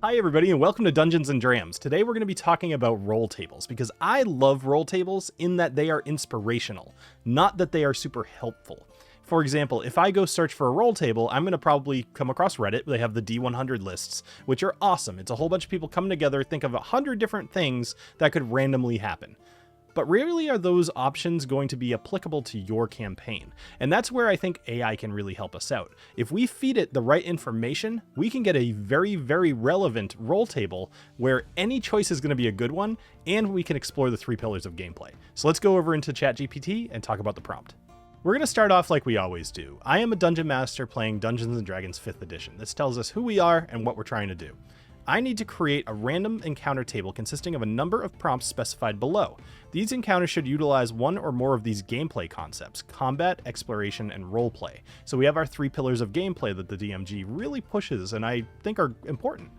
Hi everybody and welcome to Dungeons and Drams. Today we're going to be talking about roll tables because I love roll tables in that they are inspirational, not that they are super helpful. For example, if I go search for a roll table, I'm going to probably come across Reddit. They have the D100 lists, which are awesome. It's a whole bunch of people coming together, think of 100 different things that could randomly happen. But rarely are those options going to be applicable to your campaign. And that's where I think AI can really help us out. If we feed it the right information, we can get a very, very relevant roll table where any choice is going to be a good one, and we can explore the 3 pillars of gameplay. So let's go over into ChatGPT and talk about the prompt. We're going to start off like we always do. I am a dungeon master playing Dungeons and Dragons 5th edition. This tells us who we are and what we're trying to do. I need to create a random encounter table consisting of a number of prompts specified below. These encounters should utilize one or more of these gameplay concepts: combat, exploration, and roleplay. So we have our 3 pillars of gameplay that the DMG really pushes and I think are important.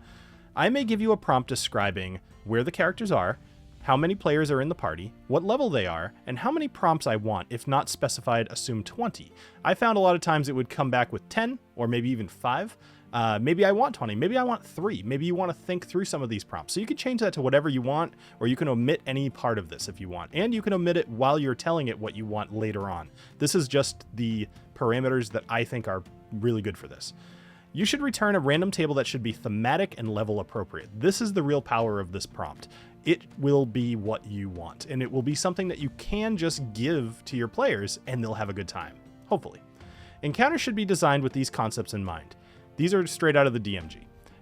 I may give you a prompt describing where the characters are, how many players are in the party, what level they are, and how many prompts I want. If not specified, assume 20. I found a lot of times it would come back with 10 or maybe even 5. Maybe I want 20, maybe I want 3, maybe you want to think through some of these prompts. So you can change that to whatever you want, or you can omit any part of this if you want. And you can omit it while you're telling it what you want later on. This is just the parameters that I think are really good for this. You should return a random table that should be thematic and level appropriate. This is the real power of this prompt. It will be what you want, and it will be something that you can just give to your players and they'll have a good time, hopefully. Encounters should be designed with these concepts in mind. These are straight out of the DMG.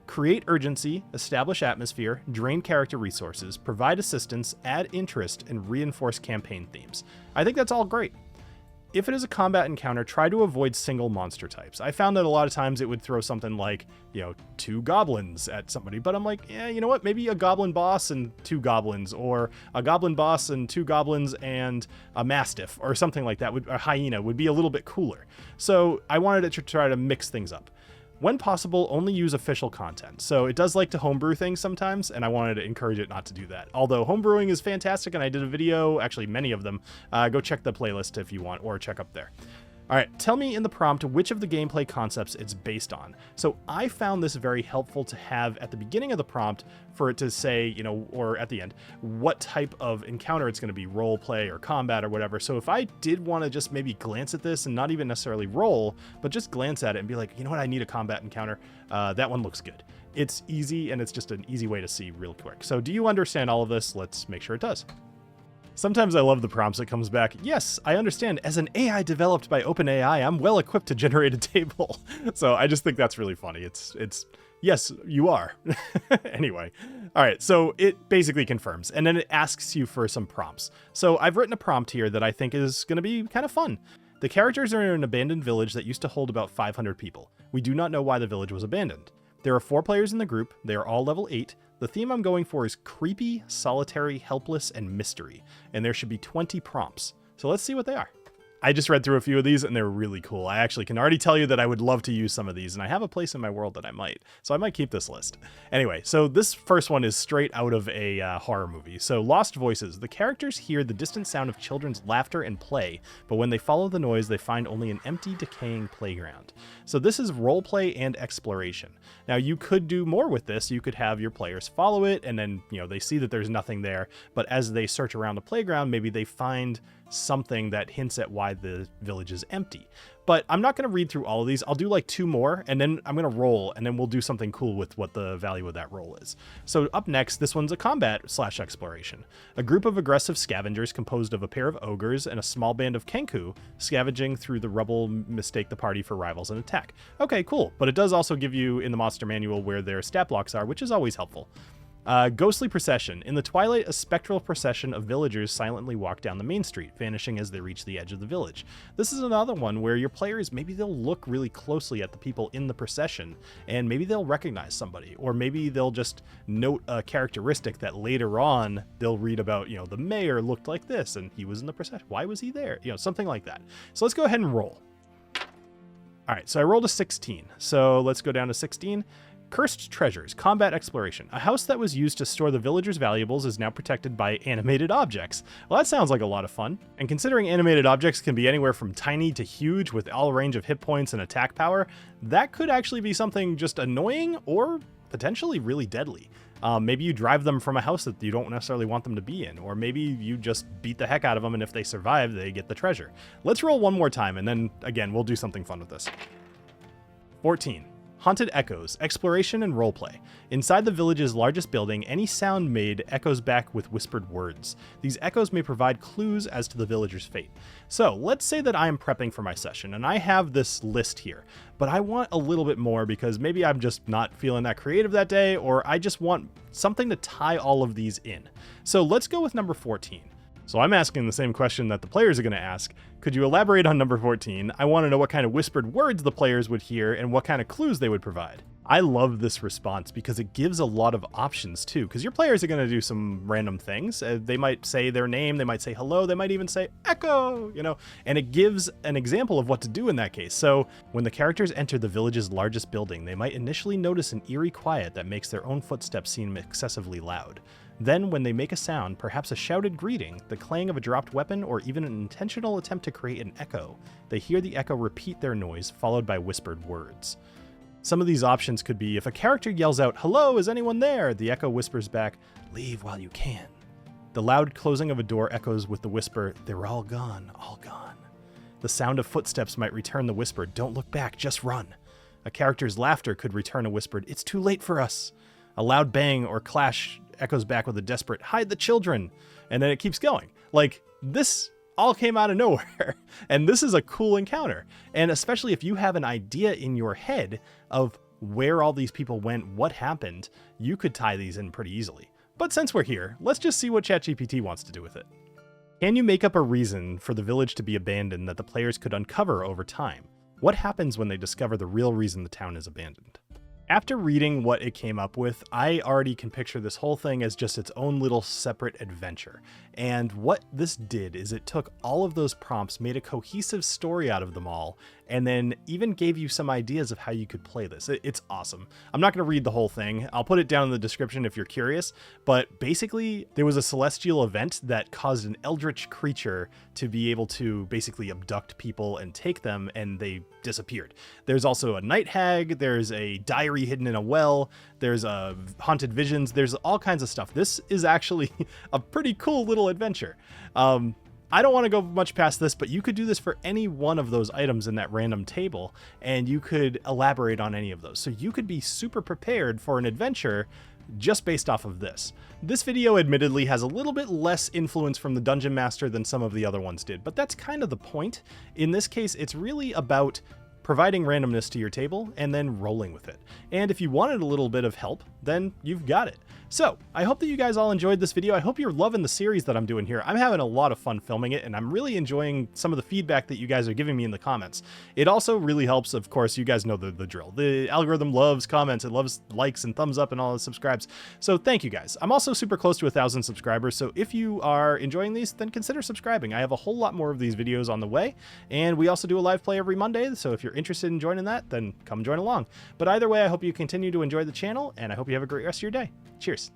Create urgency, establish atmosphere, drain character resources, provide assistance, add interest, and reinforce campaign themes. I think that's all great. If it is a combat encounter, try to avoid single monster types. I found that a lot of times it would throw something like, 2 goblins at somebody, but I'm like, yeah, you know what? Maybe a goblin boss and 2 goblins, or a goblin boss and 2 goblins and a mastiff, or something like that. A hyena would be a little bit cooler. So I wanted it to try to mix things up. When possible, only use official content. So it does like to homebrew things sometimes, and I wanted to encourage it not to do that. Although homebrewing is fantastic, and I did a video, actually many of them. Go check the playlist if you want, or check up there. All right, tell me in the prompt which of the gameplay concepts it's based on. So I found this very helpful to have at the beginning of the prompt for it to say, or at the end, what type of encounter it's going to be, role play or combat or whatever. So if I did want to just maybe glance at this and not even necessarily roll, but just glance at it and be like, you know what, I need a combat encounter. That one looks good. It's easy and it's just an easy way to see real quick. So do you understand all of this? Let's make sure it does. Sometimes I love the prompts that comes back. Yes, I understand. As an AI developed by OpenAI, I'm well equipped to generate a table. So I just think that's really funny. It's yes, you are. Anyway. All right. So it basically confirms, and then it asks you for some prompts. So I've written a prompt here that I think is going to be kind of fun. The characters are in an abandoned village that used to hold about 500 people. We do not know why the village was abandoned. There are 4 players in the group. They are all level 8. The theme I'm going for is creepy, solitary, helpless, and mystery. And there should be 20 prompts. So let's see what they are. I just read through a few of these and they're really cool. I actually can already tell you that I would love to use some of these, and I have a place in my world that I might. So I might keep this list. Anyway, so this first one is straight out of a horror movie. So Lost Voices. The characters hear the distant sound of children's laughter and play, but when they follow the noise, they find only an empty, decaying playground. So this is roleplay and exploration. Now you could do more with this. You could have your players follow it and then, they see that there's nothing there, but as they search around the playground, maybe they find something that hints at why the village is empty. But I'm not going to read through all of these. I'll do like 2 more and then I'm going to roll, and then we'll do something cool with what the value of that roll is. So up next, this one's a combat/exploration. A group of aggressive scavengers composed of a pair of ogres and a small band of kenku scavenging through the rubble mistake the party for rivals and attack. Okay, cool. But it does also give you in the monster manual where their stat blocks are, which is always helpful. Ghostly procession. In the twilight, a spectral procession of villagers silently walk down the main street, vanishing as they reach the edge of the village. This is another one where your players, maybe they'll look really closely at the people in the procession, and maybe they'll recognize somebody, or maybe they'll just note a characteristic that later on they'll read about, the mayor looked like this, and he was in the procession. Why was he there? Something like that. So let's go ahead and roll. All right, so I rolled a 16. So let's go down to 16. Cursed Treasures, Combat Exploration. A house that was used to store the villagers' valuables is now protected by animated objects. Well, that sounds like a lot of fun. And considering animated objects can be anywhere from tiny to huge with all range of hit points and attack power, that could actually be something just annoying or potentially really deadly. Maybe you drive them from a house that you don't necessarily want them to be in, or maybe you just beat the heck out of them, and if they survive, they get the treasure. Let's roll one more time, and then, again, we'll do something fun with this. 14. Haunted Echoes, Exploration and Roleplay. Inside the village's largest building, any sound made echoes back with whispered words. These echoes may provide clues as to the villager's fate. So, let's say that I am prepping for my session, and I have this list here, but I want a little bit more because maybe I'm just not feeling that creative that day, or I just want something to tie all of these in. So let's go with number 14. So I'm asking the same question that the players are going to ask. Could you elaborate on number 14? I want to know what kind of whispered words the players would hear and what kind of clues they would provide. I love this response because it gives a lot of options too, because your players are going to do some random things. They might say their name, they might say hello, they might even say echo, and it gives an example of what to do in that case. So when the characters enter the village's largest building, they might initially notice an eerie quiet that makes their own footsteps seem excessively loud. Then, when they make a sound, perhaps a shouted greeting, the clang of a dropped weapon, or even an intentional attempt to create an echo, they hear the echo repeat their noise, followed by whispered words. Some of these options could be, if a character yells out, "Hello, is anyone there?" the echo whispers back, "Leave while you can." The loud closing of a door echoes with the whisper, "They're all gone, all gone." The sound of footsteps might return the whisper, "Don't look back, just run." A character's laughter could return a whispered, "It's too late for us." A loud bang or clash echoes back with a desperate, "Hide the children," and then it keeps going. Like, this all came out of nowhere, and this is a cool encounter. And especially if you have an idea in your head of where all these people went, what happened, you could tie these in pretty easily. But since we're here, let's just see what ChatGPT wants to do with it. Can you make up a reason for the village to be abandoned that the players could uncover over time? What happens when they discover the real reason the town is abandoned? After reading what it came up with, I already can picture this whole thing as just its own little separate adventure. And what this did is it took all of those prompts, made a cohesive story out of them all, and then even gave you some ideas of how you could play this. It's awesome. I'm not going to read the whole thing. I'll put it down in the description if you're curious. But basically, there was a celestial event that caused an eldritch creature to be able to basically abduct people and take them, and they disappeared. There's also a night hag. There's a diary hidden in a well. There's haunted visions. There's all kinds of stuff. This is actually a pretty cool little adventure. I don't want to go much past this, but you could do this for any one of those items in that random table, and you could elaborate on any of those. So you could be super prepared for an adventure just based off of this. This video admittedly has a little bit less influence from the Dungeon Master than some of the other ones did, but that's kind of the point. In this case, it's really about providing randomness to your table and then rolling with it. And if you wanted a little bit of help, then you've got it. So I hope that you guys all enjoyed this video. I hope you're loving the series that I'm doing here. I'm having a lot of fun filming it, and I'm really enjoying some of the feedback that you guys are giving me in the comments. It also really helps, of course, you guys know the drill. The algorithm loves comments, it loves likes and thumbs up and all the subscribes. So thank you guys. I'm also super close to 1,000 subscribers, so if you are enjoying these, then consider subscribing. I have a whole lot more of these videos on the way, and we also do a live play every Monday, so if you're interested in joining that, then come join along. But either way, I hope you continue to enjoy the channel, and I hope you have a great rest of your day. Cheers.